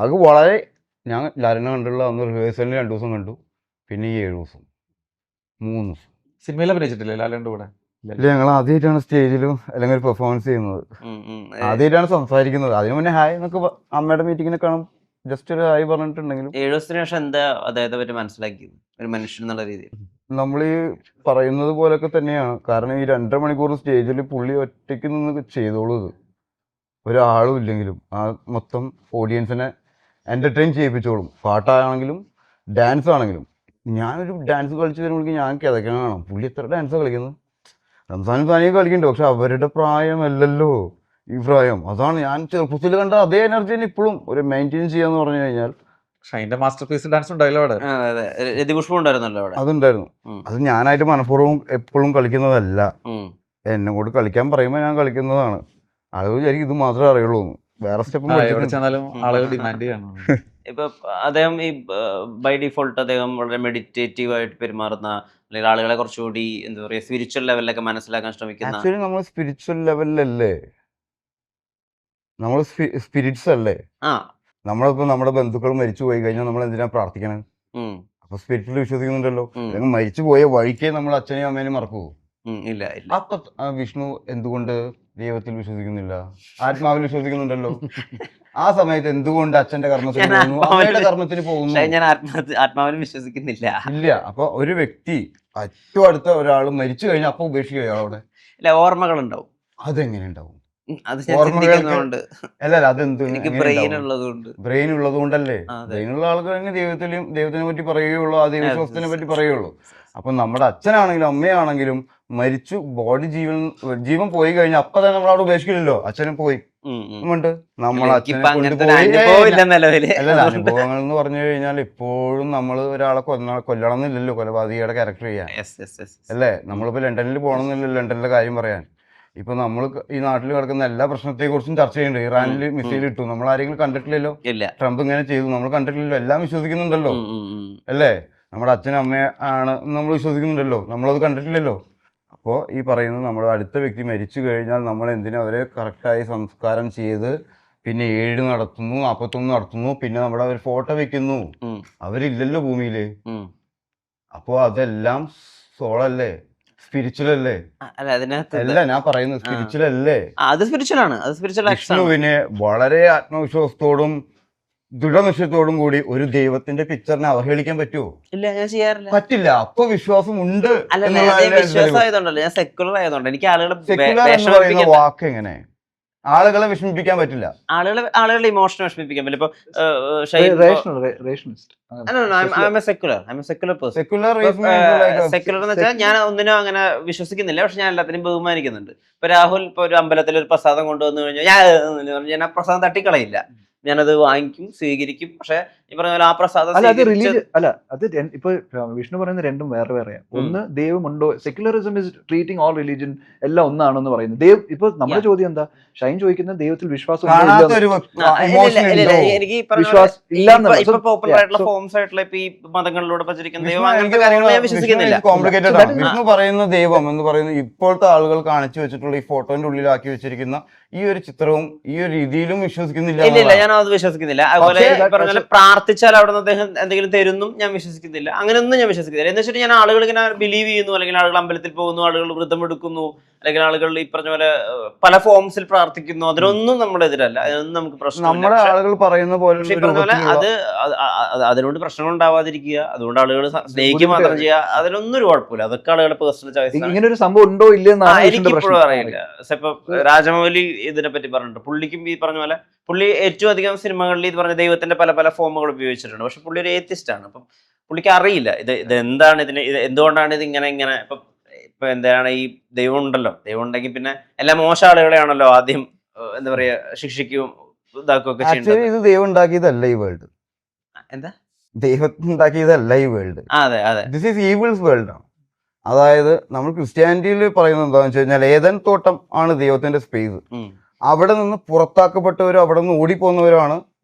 അത് വളരെ ഞാൻ ലാലിനെ കണ്ടുള്ള അന്ന് റിഹേഴ്സലിന് 2 ദിവസം കണ്ടു, പിന്നെ ഈ 7 ദിവസം 3 ദിവസം. സിനിമയിൽ അഭിനയിച്ചിട്ടില്ലേ ലാലേൻ്റെ കൂടെ? ഇല്ല, ഞങ്ങൾ ആദ്യമായിട്ടാണ് സ്റ്റേജിലും അല്ലെങ്കിൽ ഒരു പെർഫോമൻസ് ചെയ്യുന്നത്, ആദ്യമായിട്ടാണ് സംസാരിക്കുന്നത്. അതിനു മുന്നേ ഹായ് എന്നൊക്കെ അമ്മയുടെ മീറ്റിങ്ങിനെ കാണും, ജസ്റ്റ് ഒരു ഹായ് പറഞ്ഞിട്ടുണ്ടെങ്കിലും. 7 ദിവസത്തിന് ശേഷം എന്താ അദ്ദേഹത്തെ പറ്റി മനസ്സിലാക്കിയത് ഒരു മനുഷ്യൻ എന്നുള്ള രീതിയിൽ? നമ്മൾ ഈ പറയുന്നത് പോലൊക്കെ തന്നെയാണ്. കാരണം ഈ 2.5 മണിക്കൂർ സ്റ്റേജിൽ പുള്ളി ഒറ്റയ്ക്ക് നിന്ന് ചെയ്തോളൂ. ഇത് ഒരാളും ഇല്ലെങ്കിലും ആ മൊത്തം ഓഡിയൻസിനെ എൻ്റർടൈൻ ചെയ്യിപ്പിച്ചോളും. പാട്ടാണെങ്കിലും ഡാൻസ് ആണെങ്കിലും. ഞാനൊരു ഡാൻസ് കളിച്ച് വരുമ്പോഴേക്കും ഞാൻ കിതയ്ക്കാൻ കാണാം, പുള്ളി എത്ര ഡാൻസാണ് കളിക്കുന്നത്. റംസാനും സാനിയൊക്കെ കളിക്കുന്നുണ്ട്, പക്ഷെ അവരുടെ പ്രായമല്ലല്ലോ ഈ പ്രായം. അതാണ് ഞാൻ ചെറുപ്പത്തിൽ കണ്ട അതേ എനർജി ഇപ്പോഴും ഒരു മെയിൻറ്റെയിൻ ചെയ്യാന്ന് പറഞ്ഞു കഴിഞ്ഞാൽ. ഷൈൻ്റെ മാസ്റ്റർ പീസ് ഡാൻസ് ഉണ്ടായില്ലോ അവിടെ? രതിപുഷ്പം ഉണ്ടായിരുന്നല്ലോ അവിടെ. അതുണ്ടായിരുന്നു. അത് ഞാനായിട്ട് മനഃപൂർവ്വം എപ്പോഴും കളിക്കുന്നതല്ല, എന്നെ കൂടെ കളിക്കാൻ പറയുമ്പോൾ ഞാൻ കളിക്കുന്നതാണ്. അത് വിചാരിക്കും ഇത് മാത്രമേ അറിയുള്ളൂ. വേറെ സ്റ്റെപ്പ് ആളുകൾ ഡിമാൻഡ് ചെയ്യണം. ഇപ്പൊ അദ്ദേഹം ഈ ബൈ ഡിഫോൾട്ട് അദ്ദേഹം വളരെ മെഡിറ്റേറ്റീവ് ആയിട്ട് പെരുമാറുന്ന, അല്ലെങ്കിൽ ആളുകളെ കുറച്ചുകൂടി എന്താ പറയുക സ്പിരിച്വൽ ലെവലിലൊക്കെ മനസ്സിലാക്കാൻ ശ്രമിക്കുന്ന. ആക്ച്വലി നമ്മൾ സ്പിരിച്വൽ ലെവലിലല്ലേ, നമ്മൾ സ്പിരിറ്റ്സ് അല്ലേ. നമ്മളിപ്പോ നമ്മുടെ ബന്ധുക്കൾ മരിച്ചു പോയി കഴിഞ്ഞാൽ നമ്മൾ എന്തിനാ പ്രാർത്ഥിക്കണേ? അപ്പൊ സ്പിരിറ്റിൽ വിശ്വസിക്കുന്നുണ്ടല്ലോ. അല്ലെങ്കിൽ മരിച്ചു പോയ വഴിക്കേ നമ്മൾ അച്ഛനെയും അമ്മേനെയും മറക്കൂ? ഇല്ല. അപ്പൊ വിഷ്ണു എന്തുകൊണ്ട് ദൈവത്തിൽ വിശ്വസിക്കുന്നില്ല? ആത്മാവിൽ വിശ്വസിക്കുന്നുണ്ടല്ലോ. ആ സമയത്ത് എന്തുകൊണ്ട് അച്ഛന്റെ കർമ്മത്തിന് പോകുന്നു, അമ്മയുടെ കർമ്മത്തിന് പോകുന്നു? ഞാൻ ആത്മാവിൽ വിശ്വസിക്കുന്നില്ല. ഇല്ല. അപ്പൊ ഒരു വ്യക്തി ഏറ്റവും അടുത്ത ഒരാൾ മരിച്ചു കഴിഞ്ഞാൽ അപ്പൊ ഉപേക്ഷിക്കുക അയാളോടെ? ഇല്ല, ഓർമ്മകൾ ഉണ്ടാവും. അതെങ്ങനെ ഉണ്ടാവും? അല്ല, അതെന്ത് ബ്രെയിൻ ഉള്ളതുകൊണ്ട്. ബ്രെയിൻ ഉള്ളത് കൊണ്ടല്ലേ. ബ്രെയിനുള്ള ആളുകൾ ദൈവത്തിനെ പറ്റി പറയുകയുള്ളൂ, ആ ദൈവവിശ്വാസത്തിനെ പറ്റി പറയുകയുള്ളൂ. അപ്പൊ നമ്മുടെ അച്ഛനാണെങ്കിലും അമ്മയാണെങ്കിലും മരിച്ചു, ബോഡി ജീവൻ പോയി കഴിഞ്ഞാൽ അപ്പൊ തന്നെ നമ്മളവിടെ ഉപേക്ഷിക്കില്ലല്ലോ. അച്ഛനും പോയി ഉണ്ട്, നമ്മൾ അച്ഛനെ കൊണ്ടുപോയി. അല്ലല്ല, അനുഭവങ്ങൾ എന്ന് പറഞ്ഞു കഴിഞ്ഞാൽ ഇപ്പോഴും നമ്മൾ ഒരാളെ കൊല്ലണം എന്നില്ലല്ലോ കൊലപാതകയുടെ ക്യാരക്ടർ ചെയ്യാൻ, അല്ലേ? നമ്മളിപ്പോ ലണ്ടനിൽ പോകണമെന്നില്ലല്ലോ ലണ്ടനിലെ കാര്യം പറയാൻ. ഇപ്പൊ നമ്മൾ ഈ നാട്ടിൽ കിടക്കുന്ന എല്ലാ പ്രശ്നത്തെ കുറിച്ചും ചർച്ച ചെയ്യുന്നുണ്ട്. ഇറാനിൽ മിസൈൽ ഇട്ടു, നമ്മൾ ആരെങ്കിലും കണ്ടിട്ടില്ലല്ലോ. ട്രംപ് ഇങ്ങനെ ചെയ്തു, നമ്മൾ കണ്ടിട്ടില്ലല്ലോ. എല്ലാം വിശ്വസിക്കുന്നുണ്ടല്ലോ, അല്ലേ? നമ്മുടെ അച്ഛനും അമ്മ ആണ് നമ്മൾ വിശ്വസിക്കുന്നുണ്ടല്ലോ, നമ്മളത് കണ്ടിട്ടില്ലല്ലോ. അപ്പോൾ ഈ പറയുന്നത് നമ്മുടെ അടുത്ത വ്യക്തി മരിച്ചു കഴിഞ്ഞാൽ നമ്മൾ എന്തിനാ അവരെ കറക്റ്റായി സംസ്കാരം ചെയ്ത് പിന്നെ 7 നടത്തുന്നു, 41 നടത്തുന്നു, പിന്നെ നമ്മുടെ അവർ ഫോട്ടോ വെക്കുന്നു. അവരില്ലല്ലോ ഭൂമിയില്. അപ്പോ അതെല്ലാം സോളല്ലേ, സ്പിരിച്വൽ അല്ലേ? അല്ല, ഞാൻ പറയുന്നത് സ്പിരിച്വൽ അല്ലേ? വിഷ്ണുവിന് വളരെ ആത്മവിശ്വാസത്തോടും ദൃഢനിശ്ചയത്തോടും കൂടി ഒരു ദൈവത്തിന്റെ പിക്ചറിനെ അവഹേളിക്കാൻ പറ്റുമോ? ഇല്ല, ഞാൻ ചെയ്യാറില്ല. പറ്റില്ല. അപ്പൊ വിശ്വാസം ഉണ്ട്. ഞാൻ സെക്കുലർ ആയതുകൊണ്ട് എനിക്ക് ആളുകളെ വാക്ക് എങ്ങനെ ആളുകളെ വിഷമിപ്പിക്കാൻ പറ്റില്ല. ആളുകളുടെ ഇമോഷനെ വിഷമിപ്പിക്കാൻ പറ്റില്ല. സെക്കുലർ എന്ന് വെച്ചാൽ ഞാൻ ഒന്നിനും അങ്ങനെ വിശ്വസിക്കുന്നില്ല, പക്ഷെ ഞാൻ എല്ലാത്തിനും ബഹുമാനിക്കുന്നുണ്ട്. ഇപ്പൊ രാഹുൽ ഇപ്പൊ ഒരു അമ്പലത്തിൽ ഒരു പ്രസാദം കൊണ്ടുവന്നു കഴിഞ്ഞാൽ ഞാൻ ആ പ്രസാദം തട്ടിക്കളയില്ല, ഞാനത് വാങ്ങിക്കും, സ്വീകരിക്കും. പക്ഷെ ഈ പറഞ്ഞ പോലെ ആ പ്രസാദം അത് ഇപ്പൊ വിഷ്ണു പറയുന്ന രണ്ടും വേറെ വേറെയാ. ഒന്ന് ദൈവമുണ്ടോ, secularism is treating all religion എല്ലാം ഒന്നാണെന്ന് പറയുന്നത്. ദൈവം ഇപ്പൊ നമ്മുടെ ചോദ്യം എന്താ, ഷൈൻ ചോദിക്കുന്ന ദൈവത്തിൽ വിശ്വാസം എനിക്ക് പോപ്പുലർ ആയിട്ടുള്ള ഫോംസ് ആയിട്ടുള്ള ഇപ്പൊ ഈ മതങ്ങളിലൂടെ പ്രചരിക്കുന്ന ദൈവം അങ്ങനത്തെ കാര്യങ്ങൾ ഞാൻ വിശ്വസിക്കുന്നില്ല. വിഷ്ണു പറയുന്ന ദൈവം എന്ന് പറയുന്നത് ഇപ്പോഴത്തെ ആളുകൾ കാണിച്ചു വെച്ചിട്ടുള്ള ഈ ഫോട്ടോന്റെ ഉള്ളിലാക്കി വെച്ചിരിക്കുന്ന ഈ ഒരു ചിത്രവും ഈ ഒരു രീതിയിലും വിശ്വസിക്കുന്നില്ല. ഇല്ല, ഞാൻ അത് വിശ്വസിക്കുന്നില്ല. അതുപോലെ പറഞ്ഞ പ്രാർത്ഥിച്ചാൽ അവിടെ നിന്ന് അദ്ദേഹം എന്തെങ്കിലും തരുന്നു ഞാൻ വിശ്വസിക്കുന്നില്ല. അങ്ങനെയൊന്നും ഞാൻ വിശ്വസിക്കുന്നില്ല. എന്ന് വെച്ചിട്ട് ഞാൻ ആളുകൾ ഇങ്ങനെ ബിലീവ് ചെയ്യുന്നു, അല്ലെങ്കിൽ ആളുകൾ അമ്പലത്തിൽ പോകുന്നു, ആളുകൾ വ്രതം എടുക്കുന്നു, അല്ലെങ്കിൽ ആളുകൾ ഈ പറഞ്ഞ പോലെ പല ഫോംസിൽ പ്രാർത്ഥിക്കുന്നു, അതിനൊന്നും നമ്മുടെ എതിരല്ല, അതൊന്നും നമുക്ക് പ്രശ്നം. നമ്മുടെ ആളുകൾ പറയുന്ന പോലെ അത് അതിനോട് പ്രശ്നങ്ങൾ ഉണ്ടാവാതിരിക്കുക, അതുകൊണ്ട് ആളുകൾ സ്നേഹിക്കുക മാത്രം ചെയ്യുക, അതിനൊന്നും ഒരു കുഴപ്പമില്ല. അതൊക്കെ ആളുകളുടെ പേഴ്സണൽ ചോയ്സ്. ഇങ്ങനെ ഒരു സംഭവം ഉണ്ടോ ഇല്ലെന്ന് എനിക്കിപ്പോഴും അറിയില്ല. ഇപ്പൊ രാജമൗലി ഇതിനെ പറ്റി പറഞ്ഞിട്ടുണ്ട്. പുള്ളിക്കും ഈ പറഞ്ഞ പോലെ പുള്ളി ഏറ്റവും അധികം സിനിമകളിൽ ഇത് പറഞ്ഞ ദൈവത്തിന്റെ പല പല ഫോമുകൾ ഉപയോഗിച്ചിട്ടുണ്ട്. പക്ഷെ പുള്ളി ഒരു ഏത്തിസ്റ്റ് ആണ്. അപ്പം പുള്ളിക്ക് അറിയില്ല ഇത് എന്താണ്, ഇത് എന്തുകൊണ്ടാണ് ഇത് ഇങ്ങനെ ഇപ്പൊ എന്താണ് ഈ ദൈവം ഉണ്ടല്ലോ, ദൈവം ഉണ്ടെങ്കിൽ പിന്നെ എല്ലാ മോശം ആളുകളെയാണല്ലോ ആദ്യം എന്താ പറയാ ശിക്ഷിക്കുകയും ഇതാക്കുകയൊക്കെ ചെയ്യുന്നത്. ഇത് ദൈവം ഉണ്ടാക്കിയതല്ല ഈ വേൾഡ്. എന്താ ദൈവം ഉണ്ടാക്കിയതല്ല ഈ വേൾഡ്. അതെ, ദിസ് ഈസ് ഈവിൾസ് വേൾഡ് ആണ്. അതായത് നമ്മൾ ക്രിസ്ത്യാനിറ്റിയിൽ പറയുന്നത് എന്താണെന്ന് വെച്ച് കഴിഞ്ഞാൽ ഏദൻ തോട്ടം ആണ് ദൈവത്തിന്റെ സ്പേസ്. അവിടെ നിന്ന് പുറത്താക്കപ്പെട്ടവരും അവിടെ നിന്ന് ഓടിപ്പോകുന്നവരാണ്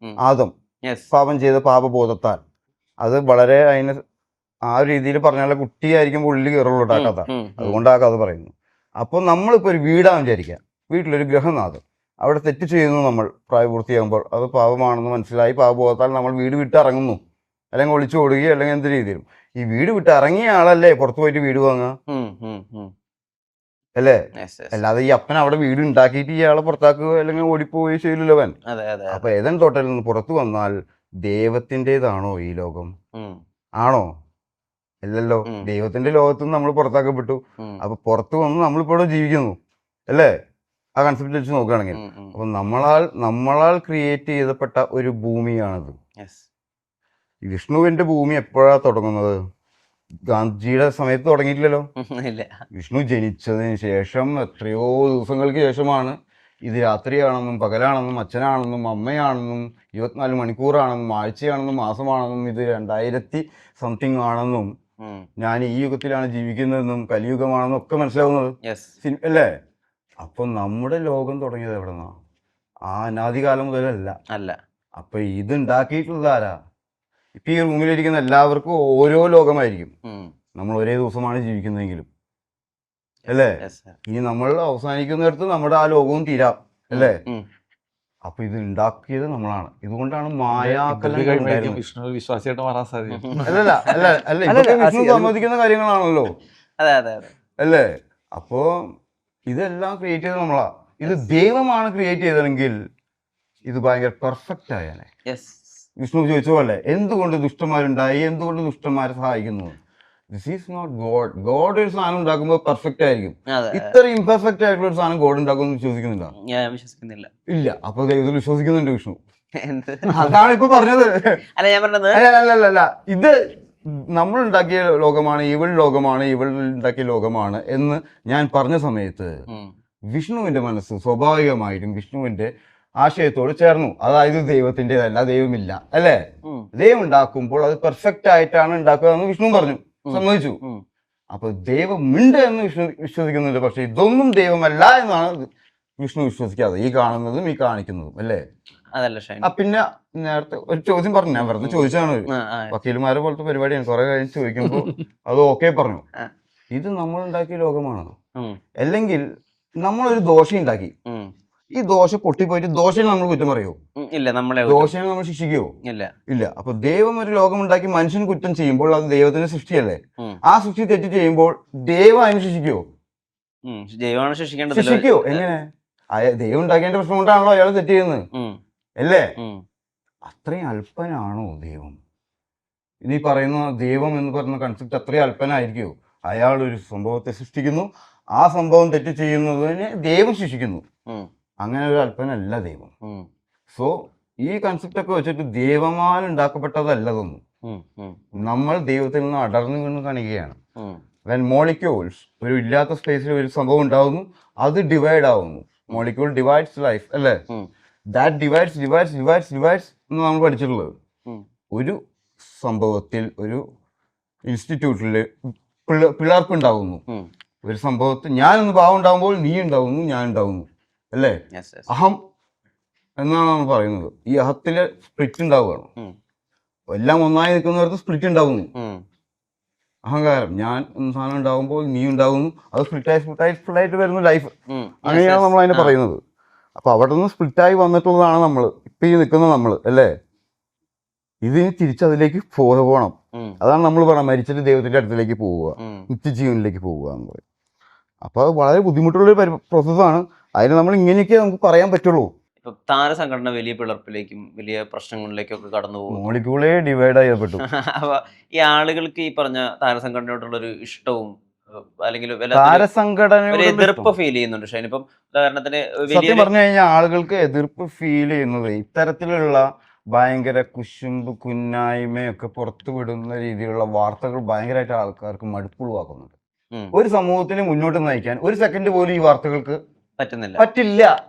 ആദം, പാപം ചെയ്ത പാപബോധത്താൽ. അത് വളരെ അതിന് ആ രീതിയിൽ പറഞ്ഞാൽ കുട്ടിയായിരിക്കും ഉള്ളിൽ കയറുള്ളൂ കഥ. അതുകൊണ്ട് ആ കഥ പറയുന്നു. അപ്പോൾ നമ്മളിപ്പോൾ ഒരു വീടാന്ന് വിചാരിക്കാം, വീട്ടിലൊരു ഗ്രഹനാഥൻ, അവിടെ തെറ്റ് ചെയ്യുന്നു നമ്മൾ പ്രായപൂർത്തിയാകുമ്പോൾ. അത് പാപമാണെന്ന് മനസ്സിലായി പാപബോധത്താൽ നമ്മൾ വീട് വിട്ട് ഇറങ്ങുന്നു, അല്ലെങ്കിൽ ഒളിച്ചു ഓടുകയോ അല്ലെങ്കിൽ എന്ത് രീതിയിലും. ഈ വീട് വിട്ട് ഇറങ്ങിയ ആളല്ലേ പുറത്തു പോയിട്ട് വീട് വാങ്ങുക, അല്ലേ? അല്ലാതെ ഈ അപ്പൻ അവിടെ വീട് ഉണ്ടാക്കിയിട്ട് ഇയാളെ പുറത്താക്കുക അല്ലെങ്കിൽ ഓടിപ്പോവുകയോ ചെയ്യില്ലല്ലോ അവൻ. അപ്പൊ ഏതൻ തോട്ടത്തിൽ നിന്ന് പുറത്തു വന്നാൽ ദൈവത്തിൻ്റെതാണോ ഈ ലോകം? ആണോ? അല്ലല്ലോ. ദൈവത്തിന്റെ ലോകത്ത് നിന്ന് നമ്മൾ പുറത്താക്കപ്പെട്ടു. അപ്പൊ പുറത്തു വന്ന് നമ്മളിപ്പോ ഇവിടെ ജീവിക്കുന്നു, അല്ലേ? ആ കൺസെപ്റ്റ് വെച്ച് നോക്കുകയാണെങ്കിൽ അപ്പൊ നമ്മളാൽ ക്രിയേറ്റ് ചെയ്തപ്പെട്ട ഒരു ഭൂമിയാണത്. വിഷ്ണുവിന്റെ ഭൂമി എപ്പോഴാ തുടങ്ങുന്നത്? ഗാന്ധിജിയുടെ സമയത്ത് തുടങ്ങിയിട്ടില്ലല്ലോ. വിഷ്ണു ജനിച്ചതിന് ശേഷം എത്രയോ ദിവസങ്ങൾക്ക് ശേഷമാണ് ഇത് രാത്രിയാണെന്നും പകലാണെന്നും അച്ഛനാണെന്നും അമ്മയാണെന്നും 24 മണിക്കൂറാണെന്നും ആഴ്ചയാണെന്നും മാസമാണെന്നും ഇത് 2000 സംതിങ് ആണെന്നും ഞാൻ ഈ യുഗത്തിലാണ് ജീവിക്കുന്നതെന്നും കലിയുഗമാണെന്നും ഒക്കെ മനസ്സിലാവുന്നത്, അല്ലേ? അപ്പൊ നമ്മുടെ ലോകം തുടങ്ങിയത് എവിടെന്നാ? ആ അനാദികാലം മുതലല്ല. അപ്പൊ ഇത് ഉണ്ടാക്കിയിട്ടുള്ളത് ആരാ? ഇപ്പൊ ഈ റൂമിലിരിക്കുന്ന എല്ലാവർക്കും ഓരോ ലോകമായിരിക്കും. നമ്മൾ ഒരേ ദിവസമാണ് ജീവിക്കുന്നതെങ്കിലും, അല്ലേ? ഇനി നമ്മൾ അവസാനിക്കുന്നിടത്ത് നമ്മുടെ ആ ലോകവും തീരാം, അല്ലേ? അപ്പൊ ഇത് ഉണ്ടാക്കിയത് നമ്മളാണ്. ഇതുകൊണ്ടാണ് മായാക്കലം. വിഷ്ണു വിശ്വാസിയായിട്ട് മാറാൻ സാധ്യത അല്ല വിഷ്ണു സമ്മതിക്കുന്ന കാര്യങ്ങളാണല്ലോ, അല്ലേ? അപ്പോ ഇതെല്ലാം ക്രിയേറ്റ് ചെയ്തത് നമ്മളാ. ഇത് ദൈവമാണ് ക്രിയേറ്റ് ചെയ്തതെങ്കിൽ ഇത് ഭയങ്കര പെർഫെക്റ്റ് ആയാലേ. വിഷ്ണു ചോദിച്ച പോലെ എന്തുകൊണ്ട് ദുഷ്ടന്മാരുണ്ടായി, എന്തുകൊണ്ട് ദുഷ്ടന്മാരെ സഹായിക്കുന്നു? This is not God. God ഒരു സാധനം ഉണ്ടാക്കുമ്പോൾ പെർഫെക്റ്റ് ആയിരിക്കും. ഇത്ര ഇംപെർഫെക്റ്റ് ആയിട്ടുള്ള ഒരു സാധനം ഗോഡ് ഉണ്ടാക്കുമെന്ന് വിശ്വസിക്കുന്നില്ല. ഇല്ല. അപ്പൊ ദൈവത്തിൽ വിശ്വസിക്കുന്നുണ്ട് വിഷ്ണു. അതാണ് ഇപ്പൊ പറഞ്ഞത്. അല്ല ഇത് നമ്മൾ ഉണ്ടാക്കിയ ലോകമാണ്, ഇവൾ ലോകമാണ്, ഇവൾ ഉണ്ടാക്കിയ ലോകമാണ് എന്ന് ഞാൻ പറഞ്ഞ സമയത്ത് വിഷ്ണുവിന്റെ മനസ്സ് സ്വാഭാവികമായിട്ടും വിഷ്ണുവിന്റെ ആശയത്തോട് ചേർന്നു. അതായത് ദൈവത്തിൻ്റെതല്ല, ദൈവമില്ല, അല്ലേ? ദൈവം ഉണ്ടാക്കുമ്പോൾ അത് പെർഫെക്റ്റ് ആയിട്ടാണ് ഉണ്ടാക്കുക എന്ന് വിഷ്ണു പറഞ്ഞു, സമ്മതിച്ചു. അപ്പൊ ദൈവമുണ്ട് എന്ന് വിഷ്ണു വിശ്വസിക്കുന്നുണ്ട്. പക്ഷെ ഇതൊന്നും ദൈവമല്ല എന്നാണ് വിഷ്ണു വിശ്വസിക്കാതെ, ഈ കാണുന്നതും ഈ കാണിക്കുന്നതും, അല്ലേ? പിന്നെ നേരത്തെ ഒരു ചോദ്യം പറഞ്ഞു, ഞാൻ വെറുതെ ചോദിച്ചാണ്. വക്കീലുമാരെ പോലത്തെ പരിപാടിയാണ്. കുറെ കഴിഞ്ഞ് ചോദിക്കുമ്പോൾ അത് ഓക്കെ പറഞ്ഞു. ഇത് നമ്മൾ ഉണ്ടാക്കിയ ലോകമാണ്. അല്ലെങ്കിൽ നമ്മളൊരു ദോശ ഉണ്ടാക്കി, ഈ ദോശ പൊട്ടിപ്പോയിട്ട് ദോശയെ നമ്മൾ കുറ്റം പറയോ? ദോശയെ നമ്മൾ ശിക്ഷിക്കോ? ഇല്ല. അപ്പൊ ദൈവം ഒരു ലോകം ഉണ്ടാക്കി മനുഷ്യൻ കുറ്റം ചെയ്യുമ്പോൾ അത് ദൈവത്തിന്റെ സൃഷ്ടിയല്ലേ? ആ സൃഷ്ടി തെറ്റ് ചെയ്യുമ്പോൾ ദൈവം അതിനെ ശിക്ഷിക്കോ? ശിക്ഷിക്കോ? എങ്ങനെ? ദൈവം ഉണ്ടാക്കിയതിന്റെ പ്രശ്നം കൊണ്ടാണല്ലോ അയാൾ തെറ്റ് ചെയ്യുന്നത്, അല്ലേ? അത്രയും അല്പനാണോ ദൈവം? ഇനി പറയുന്ന ദൈവം എന്ന് പറയുന്ന കൺസെപ്റ്റ് അത്രയും അല്പനായിരിക്കുമോ? അയാൾ ഒരു സംഭവത്തെ സൃഷ്ടിക്കുന്നു, ആ സംഭവം തെറ്റ് ചെയ്യുന്നതിനെ ദൈവം ശിക്ഷിക്കുന്നു. അങ്ങനെ ഒരു അല്പനല്ല ദൈവം. സോ ഈ കൺസെപ്റ്റ് ഒക്കെ വെച്ചിട്ട് ദൈവമാൽ ഉണ്ടാക്കപ്പെട്ടതല്ലതൊന്നും. നമ്മൾ ദൈവത്തിൽ നിന്ന് അടർന്നു വീണ് കാണിക്കുകയാണ്. വെൻ മോളിക്യൂൾസ് ഒരു ഇല്ലാത്ത സ്പേസിൽ ഒരു സംഭവം ഉണ്ടാവുന്നു, അത് ഡിവൈഡ് ആവുന്നു. മോളിക്യൂൾ ഡിവൈഡ്സ് ലൈഫ്, അല്ലേ? ദാറ്റ് ഡിവൈഡ്സ് എന്ന് നമ്മൾ പഠിച്ചിട്ടുള്ളത്. ഒരു സംഭവത്തിൽ, ഒരു ഇൻസ്റ്റിറ്റ്യൂട്ടില് പിളർപ്പ് ഉണ്ടാവുന്നു. ഒരു സംഭവത്തിൽ ഞാനൊന്ന് ഭാവം ഉണ്ടാകുമ്പോൾ നീ ഉണ്ടാവുന്നു, ഞാൻ ഉണ്ടാവുന്നു, അല്ലേ? അഹം എന്നാണ് നമ്മൾ പറയുന്നത്. ഈ അഹത്തില് സ്പ്ലിറ്റ് ഉണ്ടാവുകയാണ്. എല്ലാം ഒന്നായി നിൽക്കുന്നവർക്ക് സ്പ്ലിറ്റ് ഉണ്ടാവുന്നു. അഹങ്കാരം, ഞാൻ എന്ന സാധനം ഉണ്ടാകുമ്പോൾ നീ ഉണ്ടാകുന്നു, അത് സ്പ്ലിറ്റായിട്ട് വരുന്നു ലൈഫ്. അങ്ങനെയാണ് നമ്മൾ അതിനെ പറയുന്നത്. അപ്പൊ അവിടെ നിന്ന് സ്പ്ലിറ്റായി വന്നിട്ടുള്ളതാണ് നമ്മൾ ഇപ്പൊ ഈ നിൽക്കുന്ന നമ്മൾ, അല്ലേ? ഇതിന് തിരിച്ചതിലേക്ക് പോകണം. അതാണ് നമ്മൾ പറയാം, മരിച്ചിട്ട് ദൈവത്തിന്റെ അടുത്തിലേക്ക് പോവുക, നിത്യജീവനിലേക്ക് പോവുക എന്ന് പറയും. അപ്പൊ അത് വളരെ ബുദ്ധിമുട്ടുള്ളൊരു പ്രോസസ്സാണ്. അതിന് നമ്മൾ ഇങ്ങനെയൊക്കെ നമുക്ക് പറയാൻ പറ്റുള്ളൂ. ഇപ്പൊ താരസംഘടന വലിയ പിളർപ്പിലേക്കും വലിയ പ്രശ്നങ്ങളിലേക്കും ഒക്കെ കടന്നു പോകും. മോളിക്യൂളേ ഡിവൈഡ് ചെയ്യപ്പെട്ടു. അപ്പൊ ഈ ആളുകൾക്ക് ഈ പറഞ്ഞ താരസംഘടനയോടുള്ള ഒരു ഇഷ്ടവും അല്ലെങ്കിൽ താരസംഘടന എതിർപ്പ് ഫീൽ ചെയ്യുന്നുണ്ട്. ഷൈൻ, ഇപ്പം ഉദാഹരണത്തിന് സത്യം പറഞ്ഞു കഴിഞ്ഞാൽ ആളുകൾക്ക് എതിർപ്പ് ഫീൽ ചെയ്യുന്നത് ഇത്തരത്തിലുള്ള ഭയങ്കര കുശുമ്പ് കുന്നായ്മയൊക്കെ പുറത്തു വിടുന്ന രീതിയിലുള്ള വാർത്തകൾ ഭയങ്കരമായിട്ട് ആൾക്കാർക്ക് മടുപ്പുളവാക്കുന്നുണ്ട്. ഒരു സമൂഹത്തിന് മുന്നോട്ട് നയിക്കാൻ ഒരു സെക്കൻഡ് പോലും ഈ വാർത്തകൾക്ക് പറ്റില്ല.